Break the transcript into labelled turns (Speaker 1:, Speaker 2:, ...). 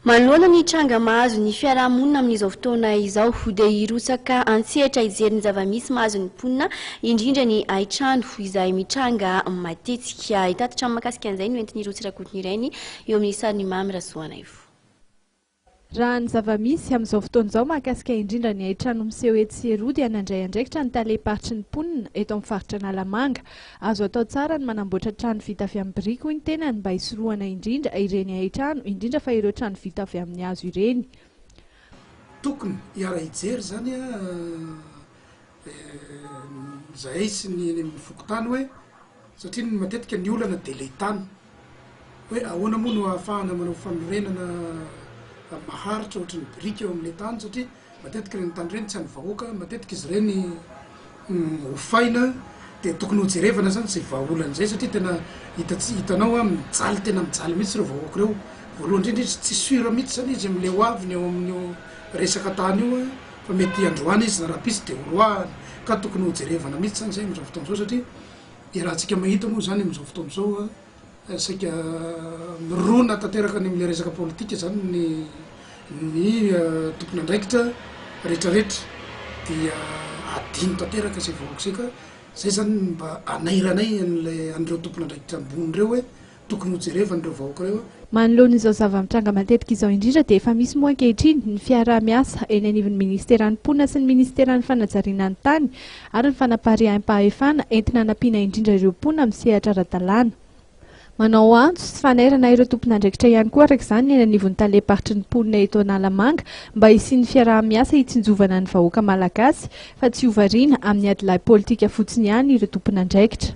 Speaker 1: Manoloana ny tranga mahazo ny fiarahamonina amin'izao fotoana izao dia hirotsaka antsehatra hijery ny zava-misy mahazo ny mponina indrindra ny aitrano izay mitranga matetika. Hitatitra mahakasika an'izay no entin'ny rotsy rakotiny ireny eo amin'ny sariny Mamy Rasoanaivo.
Speaker 2: Raha ny zava-misy amin'izao fotoana izao mahakasika indrindra ny aitrano miseho eto sy eroa dia nandray andraikitra ny taleparitry ny mponina eto amin'ny faritra Analamanga. Azo atao tsara ny manamboatra trano vita avy amin'ny biriky hoy ny tenany mba hisorohana indrindra ireny aitrano indrindra fa ireo trano vita avy amin'ny hazo ireny.
Speaker 3: Tokony hiara hijery zany zahay sy ny fokotany hoe satria matetika ny olana dia le tany hoe ahoana moa no ahafahana manao fanorenana maharitra ohatry ny biriky eo amin'ilay tany satria matetika reny tany ireny tsy any vahoaka, matetika izy ireny hofaina dia tokony hojerevana zany izay vahaolana izay satria tena hitanao mijaly tena mijaly mihitsy ireo vahoaka ireo. Voalohany indrindra izy tsy suira mihitsy zany izy amin'ilay hoaviny eo amin'io resaka tany io fa mety androany izy na rapisy dia horoahany ka tokony hojerevana mihitsy zany izay amin'izao fotoana izao satria rahantsika mahita moa zany amin'izao fotoana izao saika mirona tanteraka ny amin'ilay resaka politika zany ny tompon'andraikitra rehetrarehetra dia adino tanteraka izay vahoaka izay ka zay zany mba anairanay an'ireo tompon'andraikitra ambony ireo hoe tokony hojerevana ireo vahoaka ireo.
Speaker 2: Manoloana izao zava-mitranga matetika izao indrindra dia efa misy moa ankehitriny ny fiaraha-miasa eny anivon'ny ministeran'ny mponina sy ny ministeran'ny fanajariana ny tany ary ny fanapahem-pahefana entina hanampiana indrindra ireo mponina amin'ny sehatra ara-dalàna. Manao antso sy fanairana ireo tompon'andraikitra ihany koa araka izany eny anivon'ny taleparitry ny mponina eto Analamanga mba hisian'ny fiaraha-miasa hitsinjovana ny vahoaka malagasy fa tsy hovariana amin'ny adilay politika fotsiny ihany ireo tompon'andraikitra.